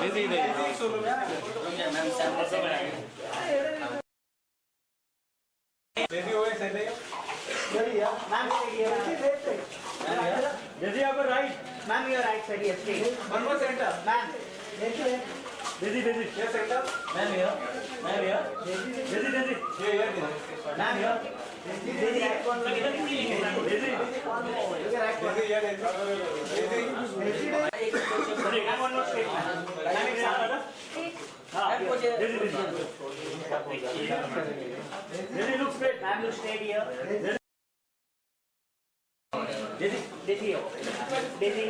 Ma'am, your right side, yes, please. One more center. Ma'am, Daisy. Here center. Ma'am, here. Daisy. Here. Ma'am, here. Daisy, right one. Daisy. One more straight. Ma'am, एक साथ वाला. Daisy, look straight. Ma'am, look straight here. Daisy here. Daisy.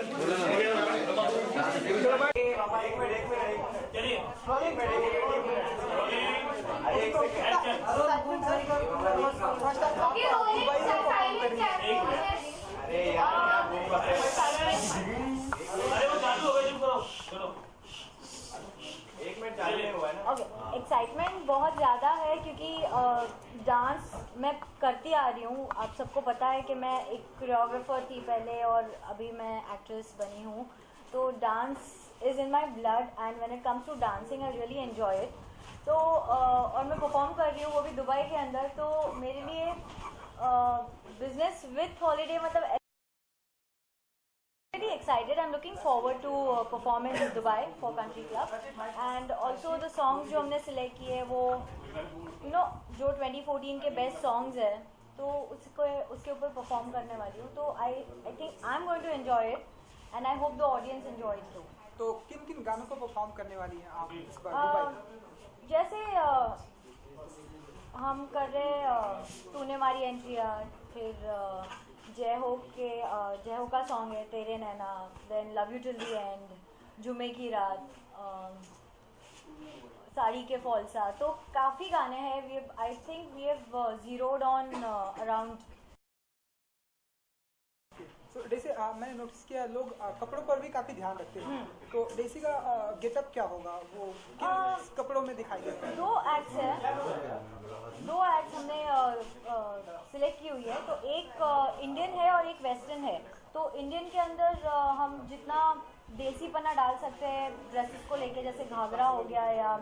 Excitement बहुत ज़्यादा है क्योंकि dance मैं करती आ रही हूँ। आप सबको पता है कि मैं एक कोरियोग्राफर थी पहले और अभी मैं एक्ट्रेस बनी हूँ, तो dance is in my blood and when it comes to dancing I really enjoy it. तो और मैं परफॉर्म कर रही हूँ वो भी दुबई के अंदर, तो मेरे लिए बिजनेस विथ हॉलीडे मतलब very excited. I'm looking forward to perform in Dubai for Country Club and also the songs जो हमने select किए हैं वो जो 2014 के best songs है तो उसके ऊपर perform करने वाली हूँ, तो I think I'm going to enjoy it and I hope the audience enjoy it too. तो किन गानों को perform करने वाली हैं आप इस बार दुबई? जैसे हम कर रहे तूने मारी एंट्रिया, फिर जय हो का सॉन्ग है Tere Naina, then love you till the end, Jumme ki रात, साड़ी के फॉल्सा, तो काफ़ी गाने हैं। I think we have zeroed on around. तो डेसी मैंने नोटिस किया लोग कपड़ों पर भी काफ़ी ध्यान रखते हैं, तो डेसी का गेटअप क्या होगा, वो किन कपड़ों में दिखाई देता है? दो एक्ट्स हमने सिलेक्ट की हुई है, तो एक इंडियन है और एक वेस्टर्न है। तो इंडियन के अंदर हम जितना देसीपना डाल सकते हैं ड्रेसेस को लेके, जैसे घाघरा हो गया या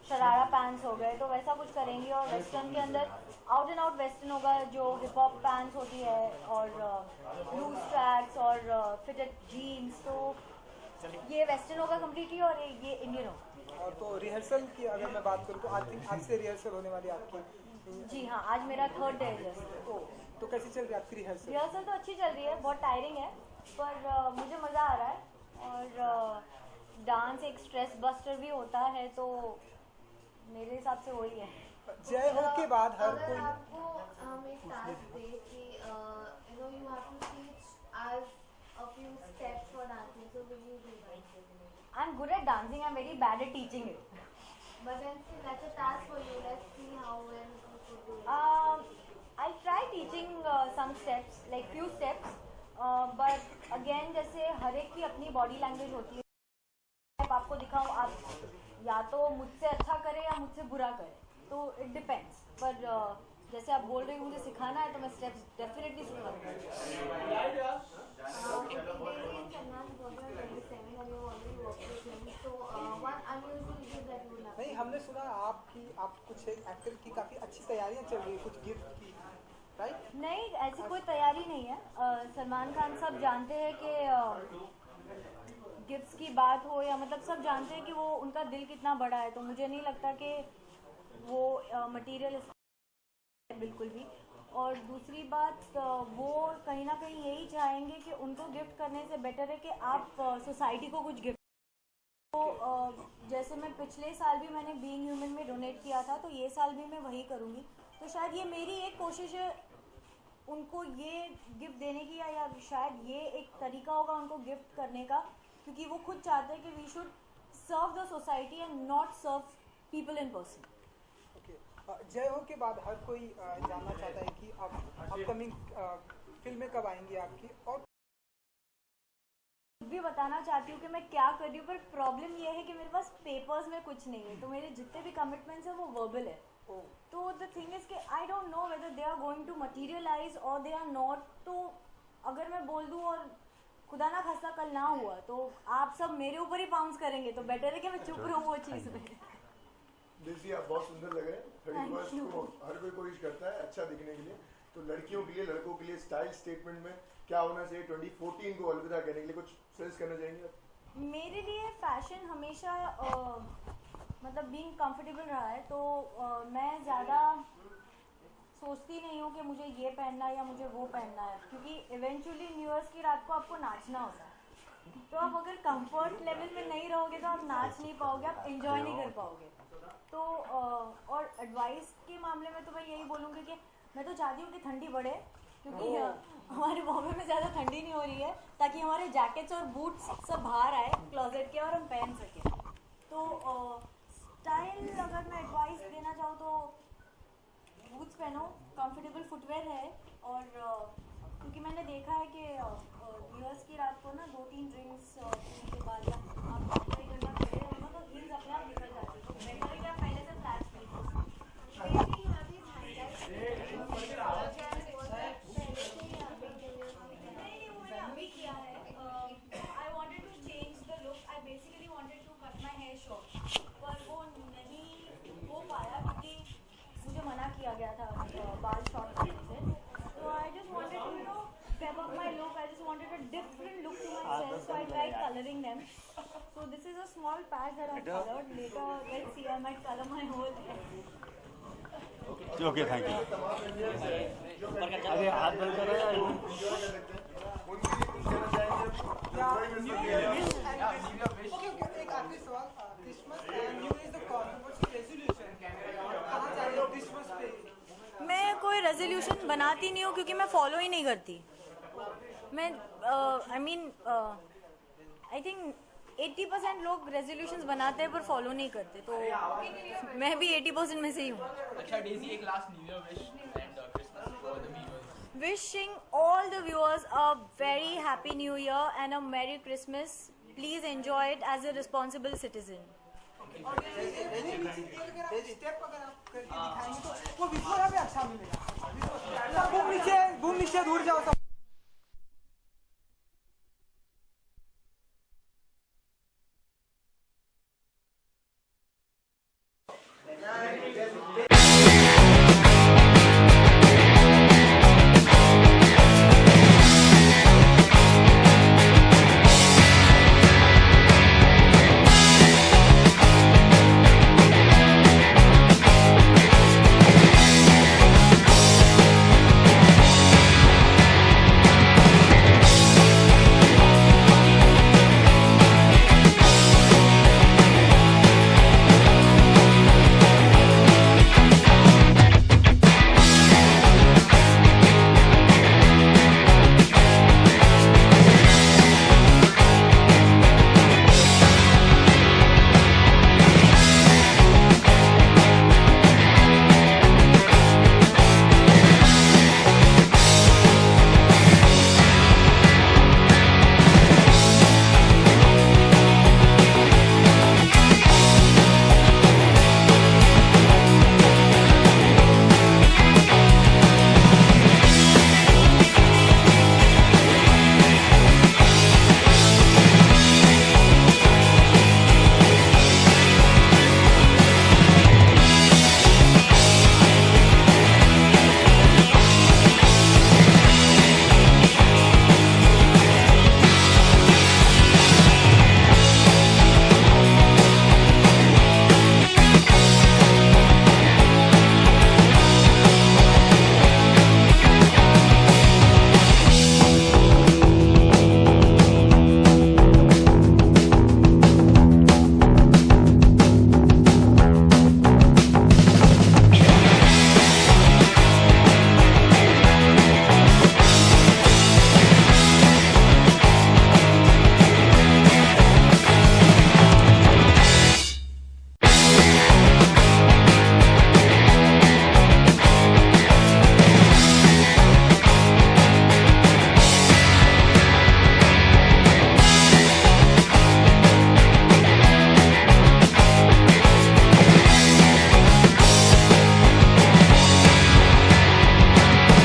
शरारा पैंट्स हो गए, तो वैसा कुछ करेंगे। और वेस्टर्न के अंदर आउट एंड आउट वेस्टर्न होगा, जो हिप हॉप पैंट्स होती है और लूज ट्रैक्स और फिटेड जीन्स, तो ये वेस्टर्न होगा कम्प्लीटली और ये इंडियन होगा। और तो रिहर्सल की अगर मैं बात करूँ तो आज से रिहर्सल होने वाली आपकी? जी हाँ, आज मेरा 3rd डे है। तो कैसी चल रही है आपकी रिहर्सल? रिहर्सल तो अच्छी चल रही है, बहुत टायरिंग है पर मुझे मज़ा आ रहा है, और डांस एक स्ट्रेस बस्टर भी होता है, तो मेरे हिसाब से वही है। जय हो के बाद हर कोई आपको हम एक टास्क दे कि you have to teach us a few steps for dancing, so will you do that? I'm good at dancing, I'm very bad at teaching it. But then still that's a task for you. Let's see how well you could do it. I'll try teaching some steps, like few steps, but again जैसे हर एक की अपनी body language होती है। आपको दिखाऊं, आप या तो मुझसे अच्छा करें या मुझसे बुरा करें, तो इट डिपेंड्स। पर जैसे आप बोल रहे हो मुझे सिखाना है तो मैं स्टेप्स डेफिनेटली सिखाऊंगी। नहीं, हमने सुना आप कुछ एक्टर की काफ़ी अच्छी तैयारियां चल रही है, कुछ गिफ्ट की, राइट? नहीं, ऐसी कोई तैयारी नहीं है। सलमान खान सब जानते हैं कि गिफ्ट्स की बात हो या मतलब सब जानते हैं कि वो उनका दिल कितना बड़ा है, तो मुझे नहीं लगता कि वो मटेरियल बिल्कुल भी। और दूसरी बात, वो कहीं ना कहीं यही चाहेंगे कि उनको गिफ्ट करने से बेटर है कि आप सोसाइटी को कुछ गिफ्ट। तो जैसे मैं पिछले साल भी मैंने बीइंग ह्यूमन में डोनेट किया था, तो ये साल भी मैं वही करूँगी। तो शायद ये मेरी एक कोशिश है उनको ये गिफ्ट देने की, या शायद ये एक तरीका होगा उनको गिफ्ट करने का, क्योंकि वो खुद चाहते हैं कि we should serve the society and not serve people in person. जय हो के बाद हर कोई जानना चाहता है कि आप अपकमिंग फिल्में कब आएंगी आपकी, और भी बताना चाहती हूँ कि मैं क्या कर रही हूँ, पर प्रॉब्लम ये है कि मेरे पास पेपर्स में कुछ नहीं है, तो मेरे जितने भी कमिटमेंट्स हैं वो वर्बल है। तो द थिंग इज कि I don't know whether they are going to materialise और दे आर नॉट। तो अगर मैं बोल दूँ और खुदा ना खास्ता कल ना हुआ तो आप सब मेरे ऊपर ही बाउंस करेंगे, तो बेटर है कि मैं चुप रहूं वो चीज़ में। देखिए आप बहुत सुंदर लग रहे हैं। 31 को हर कोई कोशिश करता है अच्छा दिखने के लिए, तो लड़कियों के लिए लड़कों के लिए स्टाइल स्टेटमेंट में क्या होना चाहिए 2014 को अलविदा कहने के लिए, कुछ सजेस्ट करना चाहेंगे आप? मेरे लिए फैशन हमेशा मतलब बीइंग कंफर्टेबल रहा है, तो मैं ज़्यादा सोचती नहीं हूँ कि मुझे ये पहनना है या मुझे वो पहनना है, क्योंकि इवेंचुअली न्यू ईयर्स की रात को आपको नाचना होता है। तो आप अगर कंफर्ट लेवल में नहीं रहोगे तो आप नाच नहीं पाओगे, आप एंजॉय नहीं कर पाओगे। तो और एडवाइस के मामले में तो मैं यही बोलूँगी कि मैं तो चाहती हूँ कि ठंडी बढ़े, क्योंकि हमारे बॉम्बे में ज़्यादा ठंडी नहीं हो रही है, ताकि हमारे जैकेट्स और बूट्स सब बाहर आए क्लोजेट के और हम पहन सकें। तो स्टाइल अगर मैं एडवाइस देना चाहूँ तो बूट्स पहनो, कंफर्टेबल फुटवेयर है, और क्योंकि मैंने देखा है कि न्यू ईयर्स की रात को ना 2-3 ड्रिंक्स पीने के बाद या आप कई घंटा खड़े हो ना तो हील्स अपने आप निकल जाती है, तो बेटर है कि आप पहले से फ्लैट्स अभी किया है। I wanted to change the look, I basically wanted to cut my hair short, पर वो नहीं हो पाया क्योंकि मुझे मना किया गया था बाल शॉर्ट करने से। तो I just wanted to step up my look, I just wanted a different look to myself, so I tried coloring them. So this is a small patch that I've colored. Later, let's see, I might color my whole head. Okay thank you. अरे हाथ बंद करो यार। एक आखिरी सवाल, Christmas and new year the controversy resolution कहाँ जा रहे हो क्रिसमस पे? मैं कोई रेजोल्यूशन बनाती नहीं हूँ क्योंकि मैं फॉलो ही नहीं करती। मैं आई थिंक 80% लोग रेजोल्यूशंस बनाते हैं पर फॉलो नहीं करते, तो मैं भी 80% में से ही हूँ। अच्छा डेजी, एक last new year wish and Christmas for the viewers. Wishing all the viewers a very happy new year and a merry Christmas. Please enjoy it as a responsible citizen. Step अगर आप करके दिखाएंगे तो वो विश्वास पे अच्छा मिलेगा। बूम नीचे दूर जाओ सब।